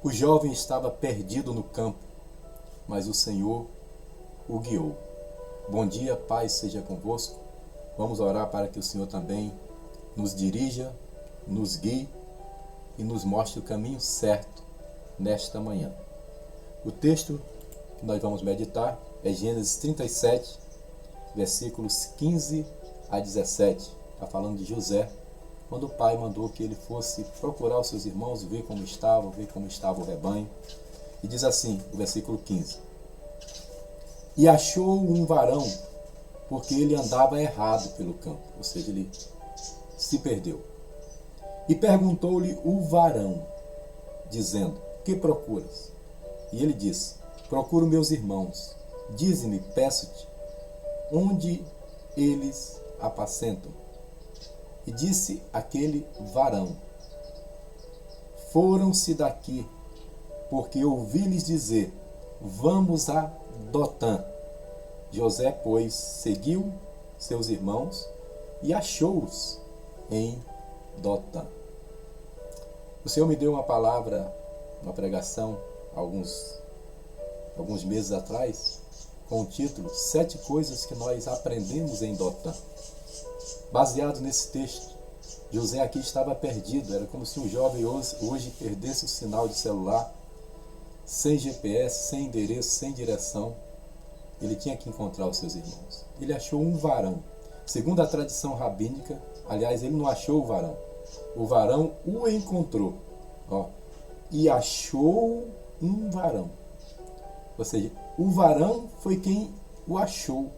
O jovem estava perdido no campo, mas o Senhor o guiou. Bom dia, paz seja convosco. Vamos orar para que o Senhor também nos dirija, nos guie e nos mostre o caminho certo nesta manhã. O texto que nós vamos meditar é Gênesis 37, versículos 15 a 17. Está falando de José, quando o pai mandou que ele fosse procurar os seus irmãos, ver como estava o rebanho. E diz assim, o versículo 15: E achou um varão, porque ele andava errado pelo campo, ou seja, ele se perdeu. E perguntou-lhe o varão, dizendo: Que procuras? E ele disse: Procuro meus irmãos. Dize-me, peço-te, onde eles apacentam. E disse aquele varão: Foram-se daqui, porque ouvi-lhes dizer: Vamos a Dotã. José, pois, seguiu seus irmãos e achou-os em Dotã. O Senhor me deu uma palavra, uma pregação, alguns meses atrás, com o título 7 coisas que nós aprendemos em Dotã. Baseado nesse texto, José aqui estava perdido. Era como se um jovem hoje perdesse o sinal de celular, sem GPS, sem endereço, sem direção. Ele tinha que encontrar os seus irmãos. Ele achou um varão. Segundo a tradição rabínica, aliás, ele não achou o varão o encontrou. E achou um varão. Ou seja, o varão foi quem o achou.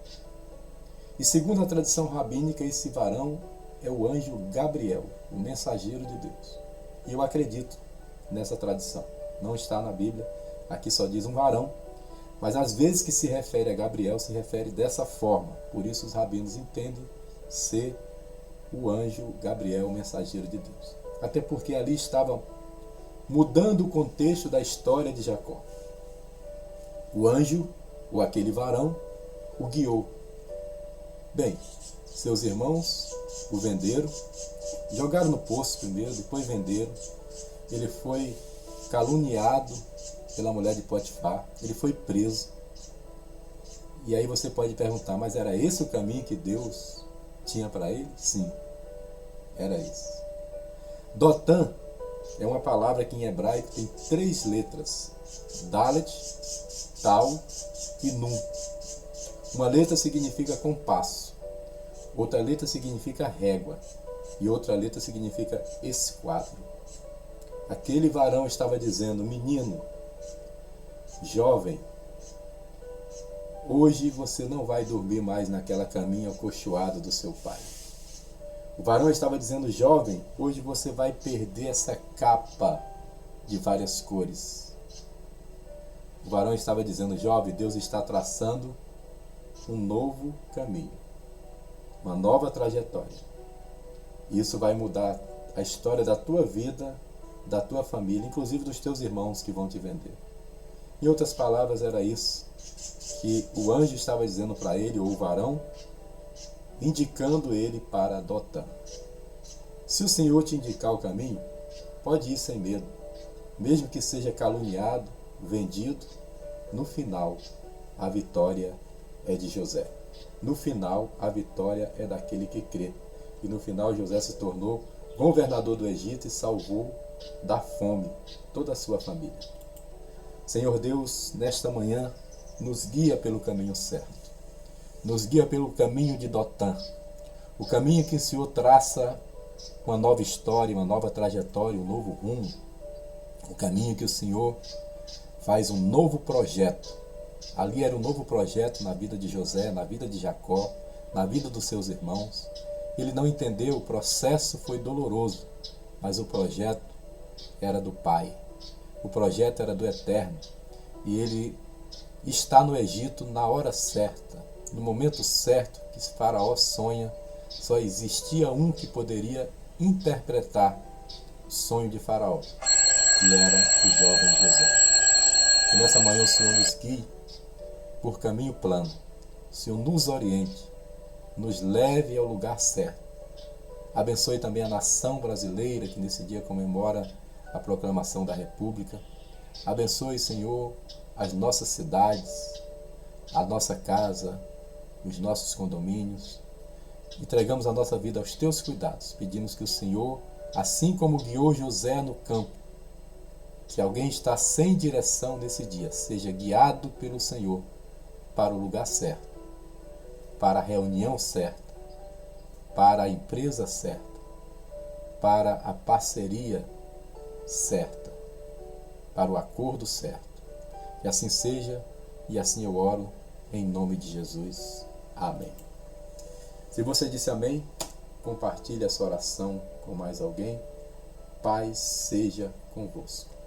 E segundo a tradição rabínica, esse varão é o anjo Gabriel, o mensageiro de Deus. E eu acredito nessa tradição. Não está na Bíblia, aqui só diz um varão, mas às vezes que se refere a Gabriel, se refere dessa forma. Por isso os rabinos entendem ser o anjo Gabriel, o mensageiro de Deus. Até porque ali estava mudando o contexto da história de Jacó. O anjo, ou aquele varão, o guiou. Bem, seus irmãos o venderam, jogaram no poço primeiro, depois venderam. Ele foi caluniado pela mulher de Potifar, ele foi preso. E aí você pode perguntar, mas era esse o caminho que Deus tinha para ele? Sim, era esse. Dotã é uma palavra que em hebraico tem 3 letras: Dalet, Tal e Nun. Uma letra significa compasso, outra letra significa régua e outra letra significa esquadro. Aquele varão estava dizendo: menino, jovem, hoje você não vai dormir mais naquela caminha acolchoada do seu pai. O varão estava dizendo: jovem, hoje você vai perder essa capa de várias cores. O varão estava dizendo: jovem, Deus está traçando um novo caminho, uma nova trajetória. Isso vai mudar a história da tua vida, da tua família, inclusive dos teus irmãos que vão te vender. Em outras palavras, era isso que o anjo estava dizendo para ele, ou o varão, indicando ele para Dotã. Se o Senhor te indicar o caminho, pode ir sem medo, mesmo que seja caluniado, vendido. No final, a vitória é de José. No final, a vitória é daquele que crê. E no final, José se tornou governador do Egito e salvou da fome toda a sua família. Senhor Deus, nesta manhã, nos guia pelo caminho certo. Nos guia pelo caminho de Dotã. O caminho que o Senhor traça uma nova história, uma nova trajetória, um novo rumo. O caminho que o Senhor faz um novo projeto. Ali era um novo projeto na vida de José, na vida de Jacó, na vida dos seus irmãos. Ele não entendeu, o processo foi doloroso, mas o projeto era do Pai. O projeto era do Eterno. E ele está no Egito na hora certa, no momento certo que Faraó sonha. Só existia um que poderia interpretar o sonho de Faraó, que era o jovem José. Que nessa manhã o Senhor nos guie por caminho plano. O Senhor nos oriente, nos leve ao lugar certo. Abençoe também a nação brasileira que nesse dia comemora a proclamação da República. Abençoe, Senhor, as nossas cidades, a nossa casa, os nossos condomínios. Entregamos a nossa vida aos teus cuidados. Pedimos que o Senhor, assim como guiou José no campo, se alguém está sem direção nesse dia, seja guiado pelo Senhor para o lugar certo, para a reunião certa, para a empresa certa, para a parceria certa, para o acordo certo. Que assim seja, e assim eu oro, em nome de Jesus. Amém. Se você disse amém, compartilhe essa oração com mais alguém. Paz seja convosco.